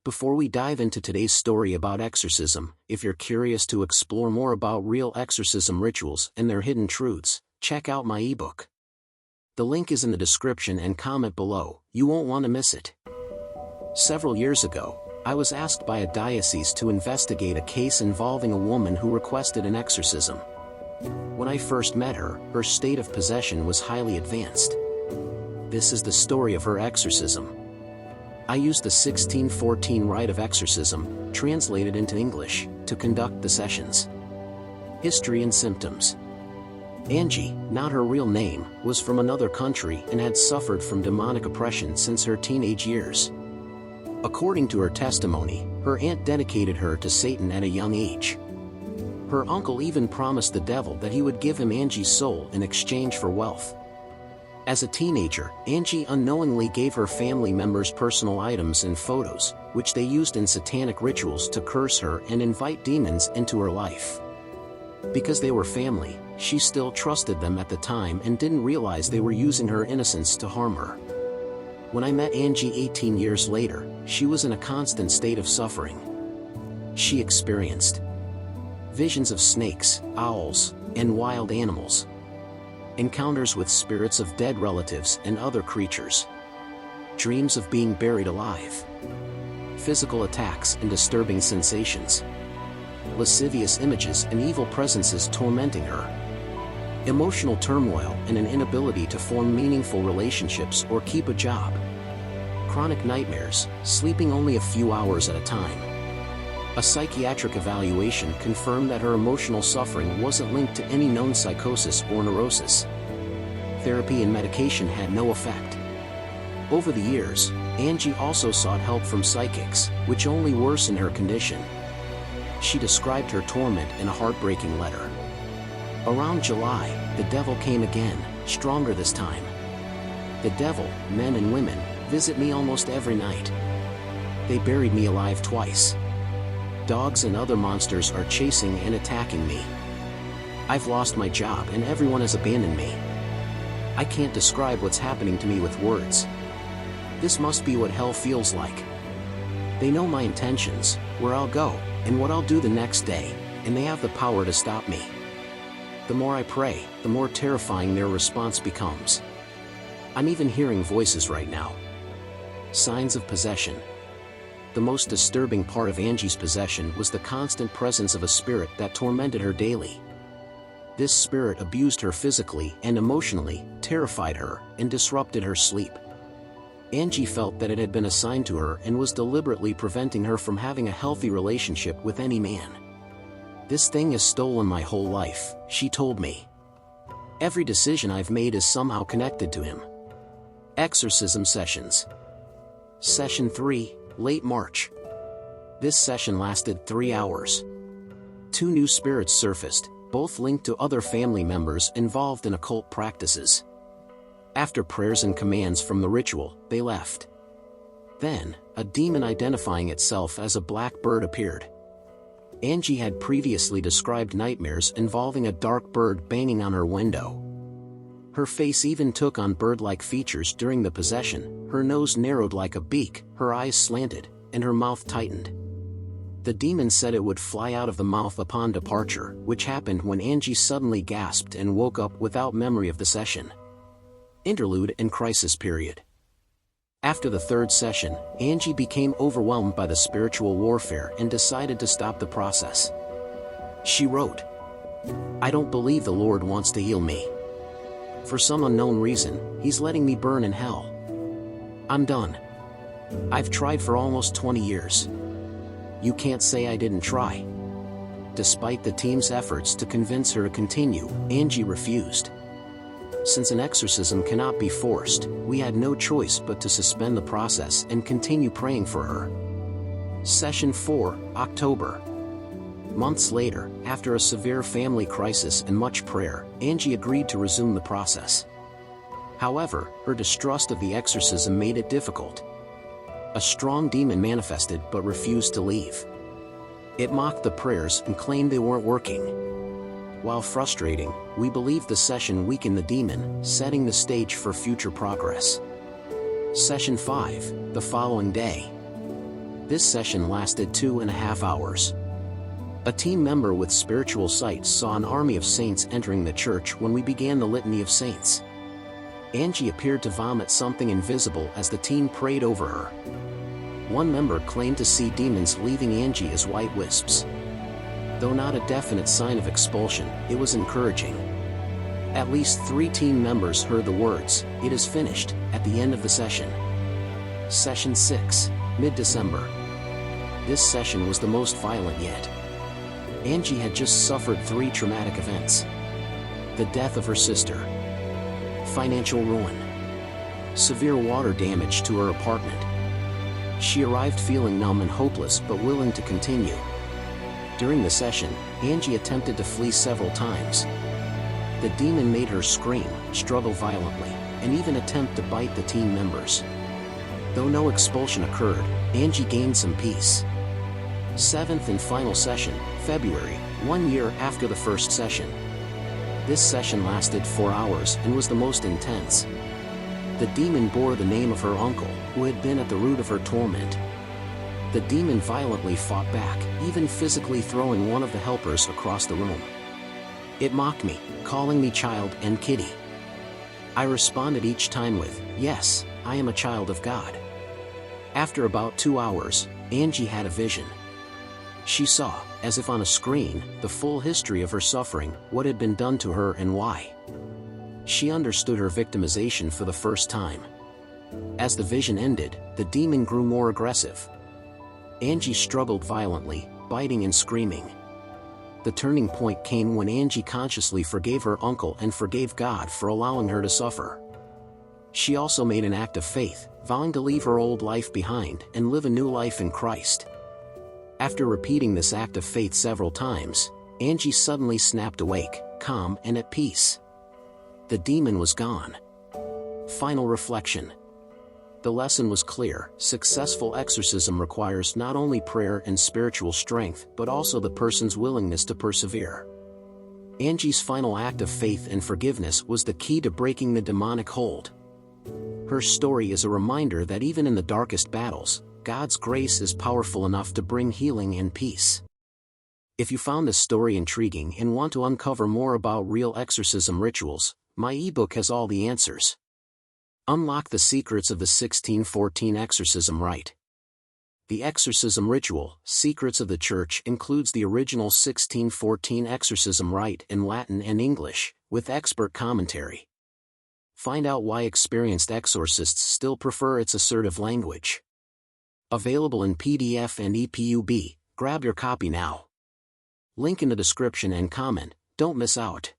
Before we dive into today's story about exorcism, if you're curious to explore more about real exorcism rituals and their hidden truths, check out my ebook. The link is in the description and comment below, you won't want to miss it. Several years ago, I was asked by a diocese to investigate a case involving a woman who requested an exorcism. When I first met her, her state of possession was highly advanced. This is the story of her exorcism. I used the 1614 rite of exorcism, translated into English, to conduct the sessions. History and symptoms. Angie, not her real name, was from another country and had suffered from demonic oppression since her teenage years. According to her testimony, her aunt dedicated her to Satan at a young age. Her uncle even promised the devil that he would give him Angie's soul in exchange for wealth. As a teenager, Angie unknowingly gave her family members personal items and photos, which they used in satanic rituals to curse her and invite demons into her life. Because they were family, she still trusted them at the time and didn't realize they were using her innocence to harm her. When I met Angie 18 years later, she was in a constant state of suffering. She experienced visions of snakes, owls, and wild animals. Encounters with spirits of dead relatives and other creatures. Dreams of being buried alive. Physical attacks and disturbing sensations. Lascivious images and evil presences tormenting her. Emotional turmoil and an inability to form meaningful relationships or keep a job. Chronic nightmares, sleeping only a few hours at a time. A psychiatric evaluation confirmed that her emotional suffering wasn't linked to any known psychosis or neurosis. Therapy and medication had no effect. Over the years, Angie also sought help from psychics, which only worsened her condition. She described her torment in a heartbreaking letter. Around July, the devil came again, stronger this time. The devil, men and women, visit me almost every night. They buried me alive twice. Dogs and other monsters are chasing and attacking me. I've lost my job and everyone has abandoned me. I can't describe what's happening to me with words. This must be what hell feels like. They know my intentions, where I'll go, and what I'll do the next day, and they have the power to stop me. The more I pray, the more terrifying their response becomes. I'm even hearing voices right now. Signs of possession. The most disturbing part of Angie's possession was the constant presence of a spirit that tormented her daily. This spirit abused her physically and emotionally, terrified her, and disrupted her sleep. Angie felt that it had been assigned to her and was deliberately preventing her from having a healthy relationship with any man. This thing has stolen my whole life, she told me. Every decision I've made is somehow connected to him. Exorcism sessions. Session 3. Late March. This session lasted 3 hours. 2 new spirits surfaced, both linked to other family members involved in occult practices. After prayers and commands from the ritual, they left. Then, a demon identifying itself as a black bird appeared. Angie had previously described nightmares involving a dark bird banging on her window. Her face even took on bird-like features during the possession, her nose narrowed like a beak, her eyes slanted, and her mouth tightened. The demon said it would fly out of the mouth upon departure, which happened when Angie suddenly gasped and woke up without memory of the session. Interlude and crisis period. After the 3rd session, Angie became overwhelmed by the spiritual warfare and decided to stop the process. She wrote, "I don't believe the Lord wants to heal me. For some unknown reason, he's letting me burn in hell. I'm done. I've tried for almost 20 years. You can't say I didn't try." Despite the team's efforts to convince her to continue, Angie refused. Since an exorcism cannot be forced, we had no choice but to suspend the process and continue praying for her. Session 4, October. Months later, after a severe family crisis and much prayer, Angie agreed to resume the process. However, her distrust of the exorcism made it difficult. A strong demon manifested but refused to leave. It mocked the prayers and claimed they weren't working. While frustrating, we believe the session weakened the demon, setting the stage for future progress. Session 5, the following day. This session lasted 2.5 hours. A team member with spiritual sight saw an army of saints entering the church when we began the Litany of Saints. Angie appeared to vomit something invisible as the team prayed over her. One member claimed to see demons leaving Angie as white wisps. Though not a definite sign of expulsion, it was encouraging. At least 3 team members heard the words, "It is finished," at the end of the session. Session 6, mid-December. This session was the most violent yet. Angie had just suffered 3 traumatic events. The death of her sister. Financial ruin. Severe water damage to her apartment. She arrived feeling numb and hopeless but willing to continue. During the session, Angie attempted to flee several times. The demon made her scream, struggle violently, and even attempt to bite the team members. Though no expulsion occurred, Angie gained some peace. 7th and final session, February, 1 year after the first session. This session lasted 4 hours and was the most intense. The demon bore the name of her uncle, who had been at the root of her torment. The demon violently fought back, even physically throwing one of the helpers across the room. It mocked me, calling me child and kitty. I responded each time with, "Yes, I am a child of God." After about 2 hours, Angie had a vision. She saw, as if on a screen, the full history of her suffering, what had been done to her and why. She understood her victimization for the first time. As the vision ended, the demon grew more aggressive. Angie struggled violently, biting and screaming. The turning point came when Angie consciously forgave her uncle and forgave God for allowing her to suffer. She also made an act of faith, vowing to leave her old life behind and live a new life in Christ. After repeating this act of faith several times, Angie suddenly snapped awake, calm and at peace. The demon was gone. Final reflection. The lesson was clear: successful exorcism requires not only prayer and spiritual strength but also the person's willingness to persevere. Angie's final act of faith and forgiveness was the key to breaking the demonic hold. Her story is a reminder that even in the darkest battles, God's grace is powerful enough to bring healing and peace. If you found this story intriguing and want to uncover more about real exorcism rituals, my ebook has all the answers. Unlock the secrets of the 1614 Exorcism Rite. The Exorcism Ritual, Secrets of the Church includes the original 1614 Exorcism Rite in Latin and English, with expert commentary. Find out why experienced exorcists still prefer its assertive language. Available in PDF and EPUB, grab your copy now. Link in the description and comment, don't miss out.